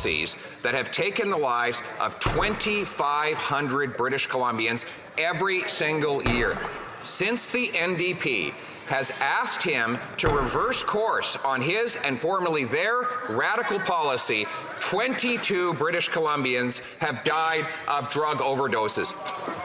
policies that have taken the lives of 2,500 British Columbians every single year. Since the NDP has asked him to reverse course on his and formerly their radical policy, 22 British Columbians have died of drug overdoses.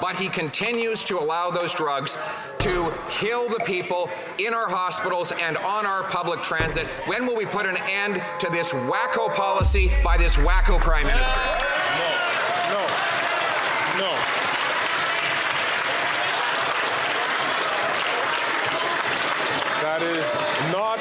But he continues to allow those drugs to kill the people in our hospitals and on our public transit. When will we put an end to this WACKO policy by this WACKO Prime Minister? No. That is not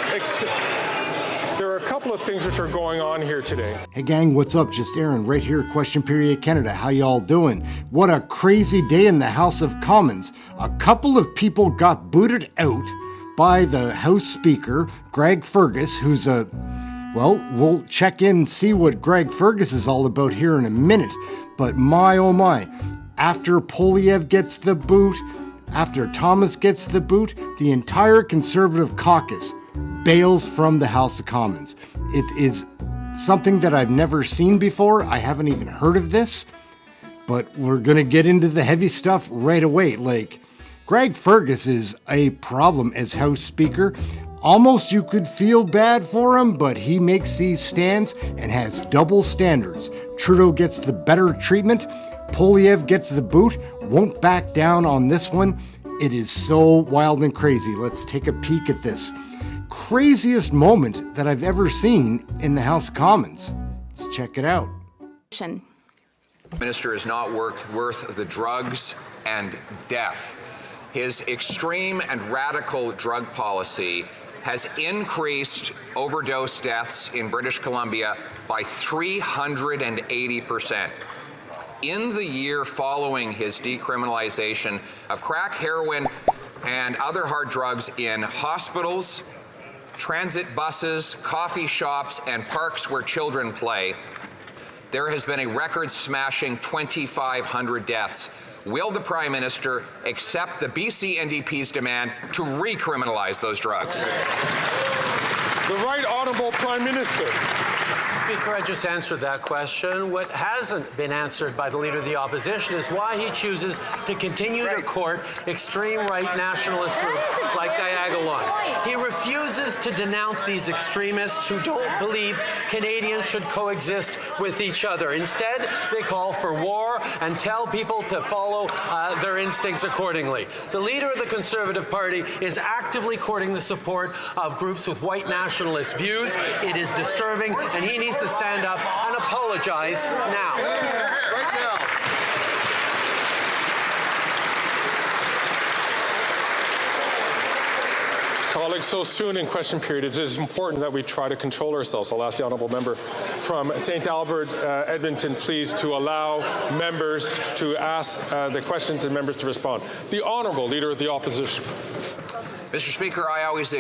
there are a couple of things which are going on here today. Hey gang, what's up? Just Aaron right here, Question Period Canada. How y'all doing? What a crazy day in the House of Commons. A couple of people got booted out by the House Speaker, Greg Fergus, who's a, well, we'll check in and see what Greg Fergus is all about here in a minute. But my oh my, after Poilievre gets the boot, after Thomas gets the boot, the entire Conservative caucus bails from the House of Commons. It is something that I've never seen before. I haven't even heard of this, but we're gonna get into the heavy stuff right away. Like, Greg Fergus is a problem as House Speaker. Almost you could feel bad for him, but he makes these stands and has double standards. Trudeau gets the better treatment. Poilievre gets the boot, won't back down on this one. It is so wild and crazy. Let's take a peek at this. Craziest moment that I've ever seen in the House of Commons. Let's check it out. The minister is not worth the drugs and death. His extreme and radical drug policy has increased overdose deaths in British Columbia by 380%. In the year following his decriminalization of crack, heroin, and other hard drugs in hospitals, transit buses, coffee shops, and parks where children play, there has been a record-smashing 2,500 deaths. Will the Prime Minister accept the BC NDP's demand to recriminalize those drugs? The Right Honourable Prime Minister. Speaker, I just answered that question. What hasn't been answered by the Leader of the Opposition is why he chooses to continue to court extreme right nationalist groups like Diagolon. He refuses to denounce these extremists who don't believe Canadians should coexist with each other. Instead, they call for war and tell people to follow their instincts accordingly. The Leader of the Conservative Party is actively courting the support of groups with white nationalist views. It is disturbing, and he needs to stand up and apologize now. Right now. Colleagues, so soon in question period, it is important that we try to control ourselves. I'll ask the honourable member from St. Albert, Edmonton, please, to allow members to ask the questions and members to respond. The Honourable Leader of the Opposition. Mr. Speaker, I always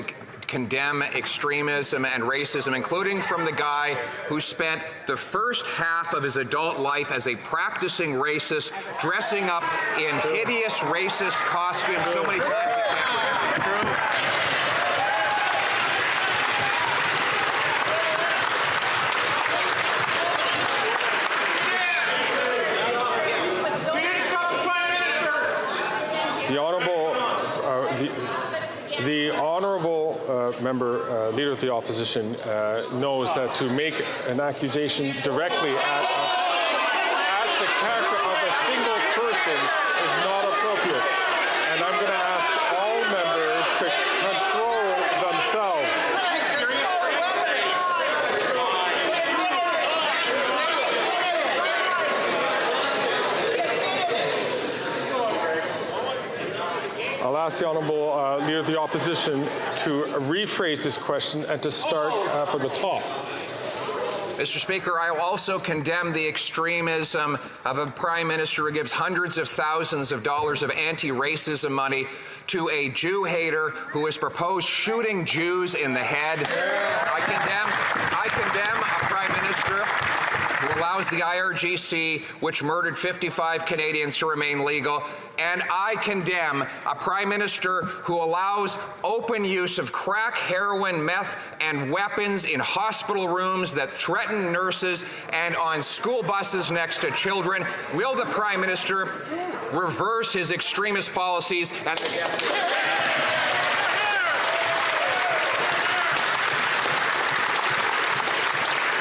condemn extremism and racism, including from the guy who spent the first half of his adult life as a practicing racist, dressing up in hideous racist costumes so many times he can't remember. The Honourable member, Leader of the Opposition, knows that to make an accusation directly at the character of a single person is not appropriate. And I'm going to ask all members to control themselves. I'll ask the Honourable Leader of the Opposition to rephrase this question and to start from the top. Mr. Speaker, I will also condemn the extremism of a Prime Minister who gives hundreds of thousands of dollars of anti-racism money to a Jew hater who has proposed shooting Jews in the head. I condemn a Prime Minister who allows the IRGC, which murdered 55 Canadians, to remain legal. And I condemn a Prime Minister who allows open use of crack, heroin, meth, and weapons in hospital rooms that threaten nurses and on school buses next to children. Will the Prime Minister reverse his extremist policies and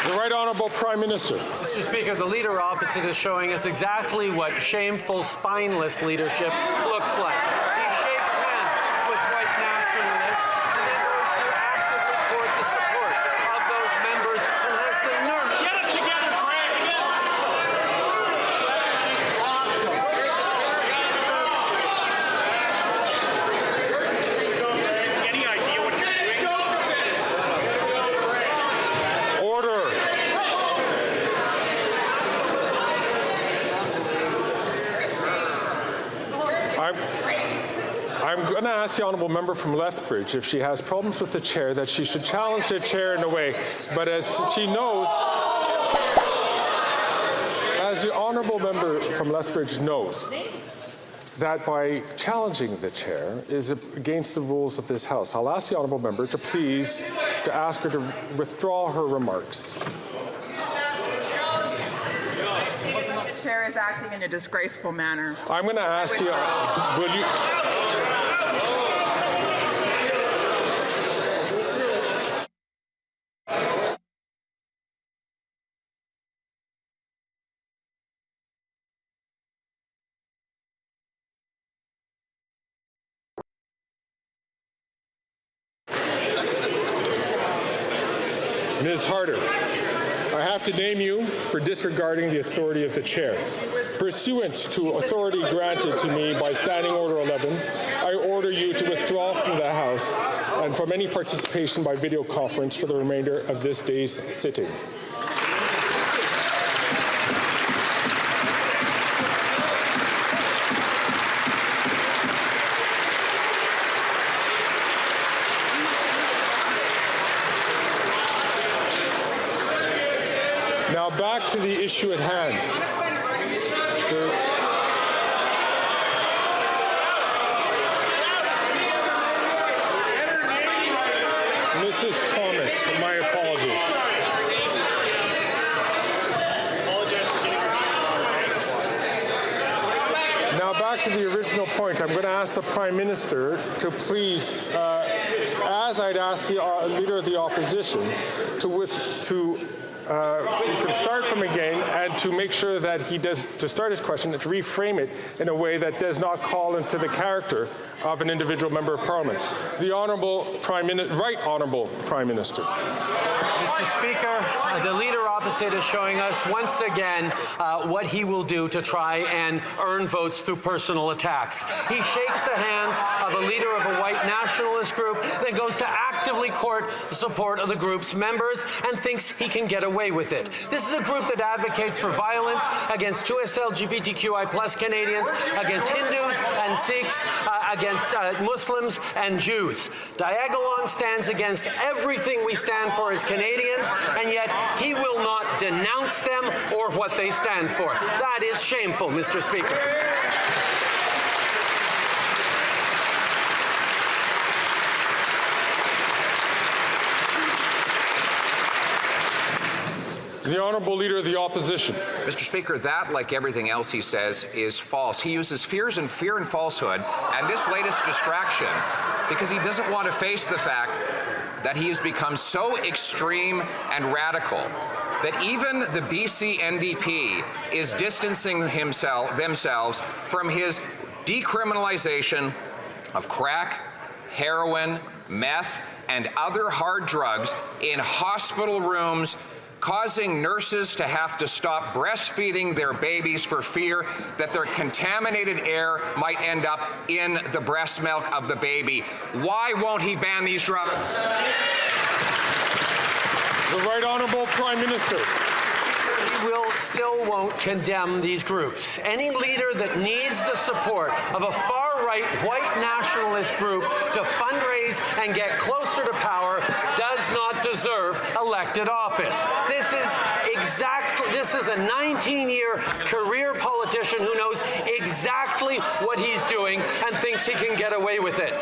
The Right Honourable Prime Minister. Mr. Speaker, the leader opposite is showing us exactly what shameful, spineless leadership looks like. He shakes hands with white nationalists and then goes to actively court the support of those members and has the nerve. Get it together, Greg! Any idea what you're doing? Order. I'm going to ask the honourable member from Lethbridge, if she has problems with the chair, that she should challenge the chair in a way. But as she knows, as the honourable member from Lethbridge knows, that by challenging the chair is against the rules of this House. I'll ask the honourable member to please to ask her to withdraw her remarks. The chair is acting in a disgraceful manner. I'm going to ask you, will you... Ms. Harder, I have to name you for disregarding the authority of the chair. Pursuant to authority granted to me by Standing Order 11, I order you to withdraw from the House and from any participation by video conference for the remainder of this day's sitting. Now back to the issue at hand. Mrs. Thomas, my apologies. Now back to the original point. I'm going to ask the Prime Minister to please, as I'd ask the Leader of the Opposition, to start from again and to make sure that he does, to start his question, to reframe it in a way that does not call into the character of an individual member of Parliament. The Honourable Prime Minister, Right Honourable Prime Minister. Mr. Speaker, the leader opposite is showing us once again what he will do to try and earn votes through personal attacks. He shakes the hands of a leader of a white nationalist group, then goes to actively court the support of the group's members and thinks he can get away with it. This is a group that advocates for violence against Jewish LGBTQI+ Canadians, against Hindus and Sikhs, against Muslims and Jews. Diagolon stands against everything we stand for as Canadians, and yet he will not denounce them or what they stand for. That is shameful, Mr. Speaker. The Honourable Leader of the Opposition. Mr. Speaker, that, like everything else he says, is false. He uses fear and falsehood and this latest distraction because he doesn't want to face the fact that he has become so extreme and radical that even the BC NDP is distancing themselves from his decriminalization of crack, heroin, meth, and other hard drugs in hospital rooms, causing nurses to have to stop breastfeeding their babies for fear that their contaminated air might end up in the breast milk of the baby. Why won't he ban these drugs? The Right Honourable Prime Minister. Still won't condemn these groups. Any leader that needs the support of a far-right white nationalist group to fundraise and get closer to power does not deserve elected office. This this is a 19-year career politician who knows exactly what he's doing and thinks he can get away with it.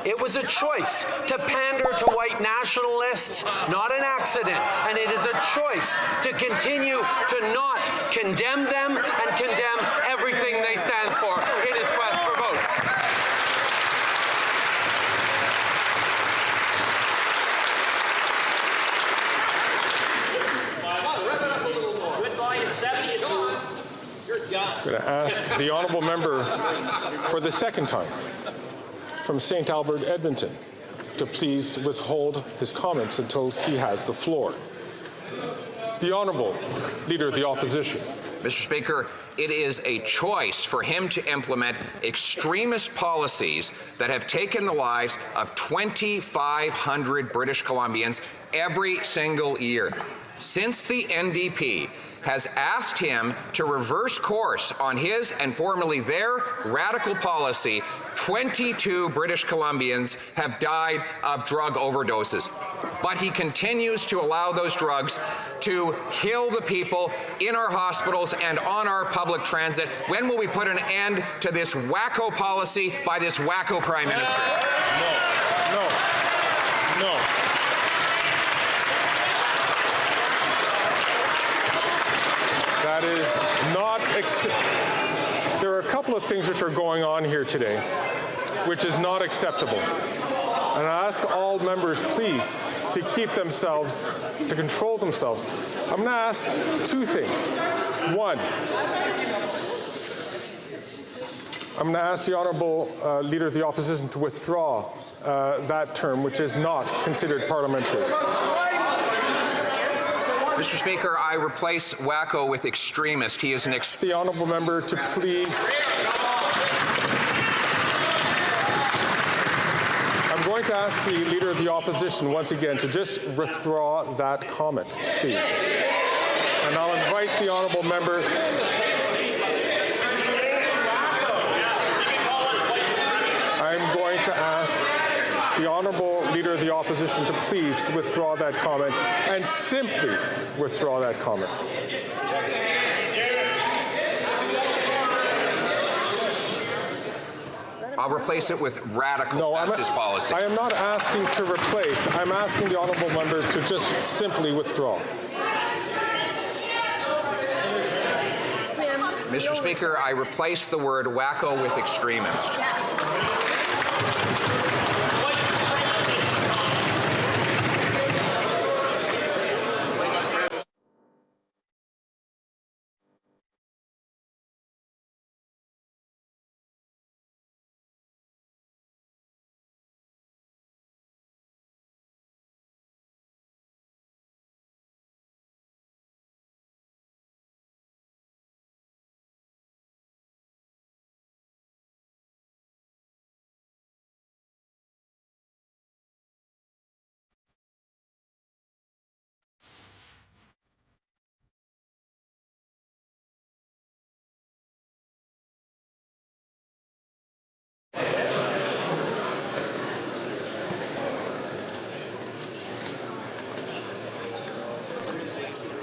It was a choice to pander to white nationalists, not an accident. And it is a choice to continue to not condemn them and condemn everything they stand for in his quest for votes. I'm going to ask the honourable member for the second time from St. Albert, Edmonton, to please withhold his comments until he has the floor. The Honourable Leader of the Opposition. Mr. Speaker, it is a choice for him to implement extremist policies that have taken the lives of 2,500 British Columbians every single year. Since the NDP has asked him to reverse course on his and formerly their radical policy, 22 British Columbians have died of drug overdoses. But he continues to allow those drugs to kill the people in our hospitals and on our public transit. When will we put an end to this WACKO policy by this WACKO Prime Minister? No. That is not there are a couple of things which are going on here today which is not acceptable. And I ask all members, please, to keep themselves, to control themselves. I'm going to ask two things. One, I'm going to ask the Honourable Leader of the Opposition to withdraw that term, which is not considered parliamentary. Mr. Speaker, I replace WACKO with extremist. He is an The honourable member to please. I'm going to ask the Leader of the Opposition once again to just withdraw that comment, please. And I'll invite the honourable member. I'm going to ask the Honourable Leader of the Opposition to please withdraw that comment and simply withdraw that comment. I'll replace it with radical leftist policy. I am not asking to replace. I'm asking the honourable member to just simply withdraw. Mr. Speaker, I replace the word WACKO with extremist.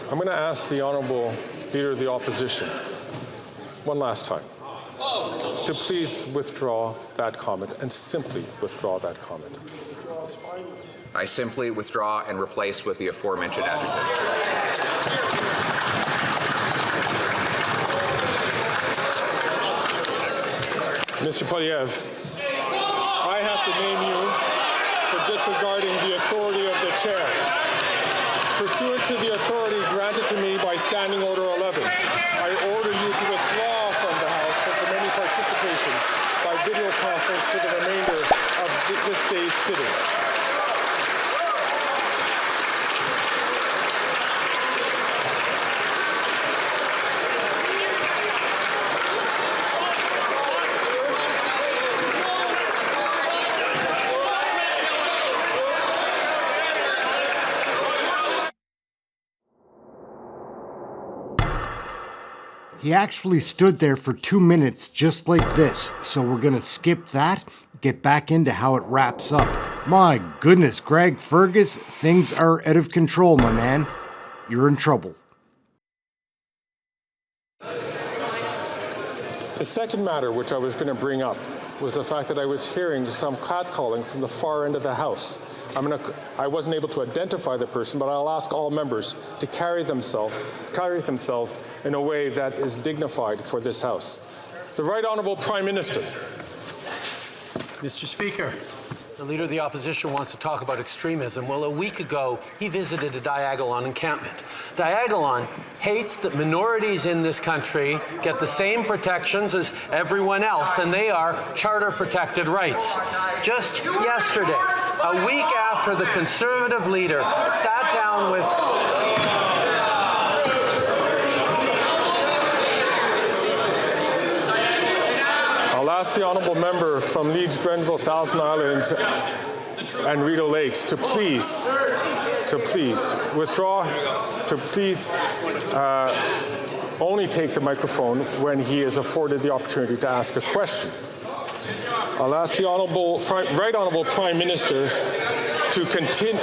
I'm going to ask the Honourable Leader of the Opposition one last time to please withdraw that comment and simply withdraw that comment. I simply withdraw and replace with the aforementioned adjective. Mr. Poilievre, I have to name you for disregarding the authority of the chair. Pursuant to the authority granted to me by Standing Order 11, I order you to withdraw from the House and from any participation by video conference for the remainder of this day's sitting. He actually stood there for 2 minutes just like this, so we're gonna skip that, get back into how it wraps up. My goodness, Greg Fergus, things are out of control, my man. You're in trouble. The second matter which I was going to bring up was the fact that I was hearing some catcalling from the far end of the House. I wasn't able to identify the person, but I'll ask all members to carry themselves in a way that is dignified for this House. The Right Honourable Prime Minister. Mr. Speaker, the Leader of the Opposition wants to talk about extremism. Well, a week ago, he visited a Diagolon encampment. Diagolon hates that minorities in this country get the same protections as everyone else, and they are charter-protected rights. Just yesterday, a week after the Conservative leader sat down with I'll ask the honourable member from Leeds, Grenville, Thousand Islands and Rideau Lakes to please withdraw, to please only take the microphone when he is afforded the opportunity to ask a question. I'll ask the Right Honourable Prime Minister to continue.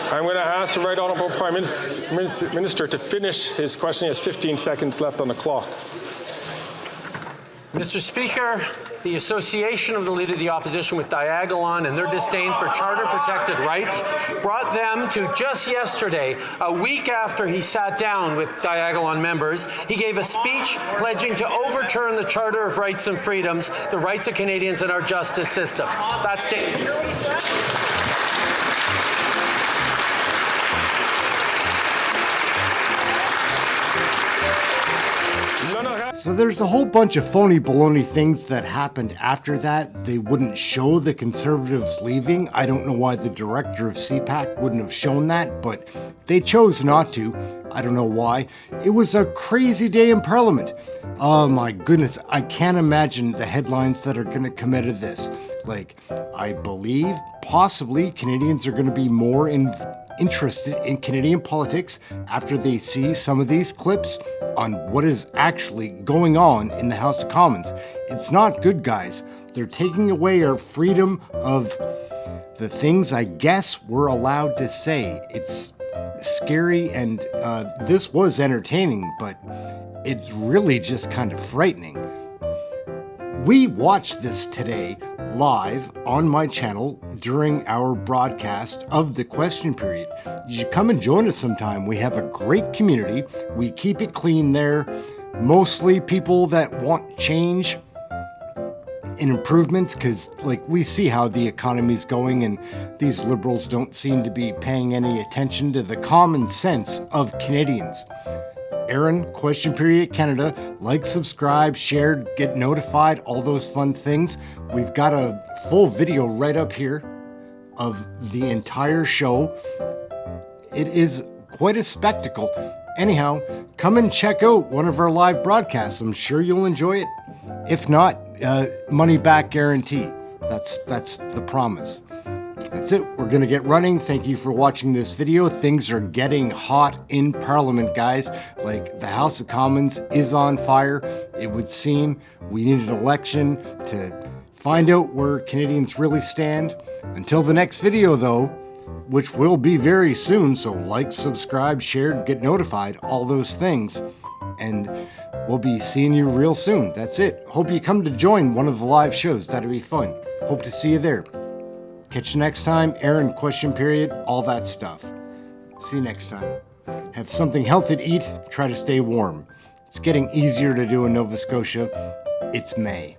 I'm going to ask the Right Honourable Prime Minister to finish his question. He has 15 seconds left on the clock. Mr. Speaker, the association of the Leader of the Opposition with Diagolon and their disdain for charter-protected rights brought them to just yesterday, a week after he sat down with Diagolon members, he gave a speech pledging to overturn the Charter of Rights and Freedoms, the rights of Canadians and our justice system. That's So there's a whole bunch of phony baloney things that happened after that. They wouldn't show the Conservatives leaving. I don't know why the director of CPAC wouldn't have shown that, but they chose not to. I don't know why. It was a crazy day in Parliament. Oh my goodness, I can't imagine the headlines that are going to come out of this. Like, I believe possibly Canadians are going to be more interested in Canadian politics after they see some of these clips on what is actually going on in the House of Commons. It's not good, guys. They're taking away our freedom of the things I guess we're allowed to say. It's scary, and this was entertaining, but it's really just kind of frightening. We watched this today live on my channel during our broadcast of the question period. You should come and join us sometime. We have a great community. We keep it clean there. Mostly people that want change and improvements, because like we see how the economy's going, and these liberals don't seem to be paying any attention to the common sense of Canadians. Aaron, Question Period Canada, like, subscribe, share, get notified, all those fun things. We've got a full video right up here of the entire show. It is quite a spectacle. Anyhow, come and check out one of our live broadcasts. I'm sure you'll enjoy it. If not, money back guarantee. That's the promise. That's it. We're going to get running. Thank you for watching this video. Things are getting hot in Parliament, guys. Like, the House of Commons is on fire. It would seem we need an election to find out where Canadians really stand. Until the next video, though, which will be very soon, so like, subscribe, share, get notified, all those things. And we'll be seeing you real soon. That's it. Hope you come to join one of the live shows. That'd be fun. Hope to see you there. Catch you next time. Aaron, Question Period, all that stuff. See you next time. Have something healthy to eat. Try to stay warm. It's getting easier to do in Nova Scotia. It's May.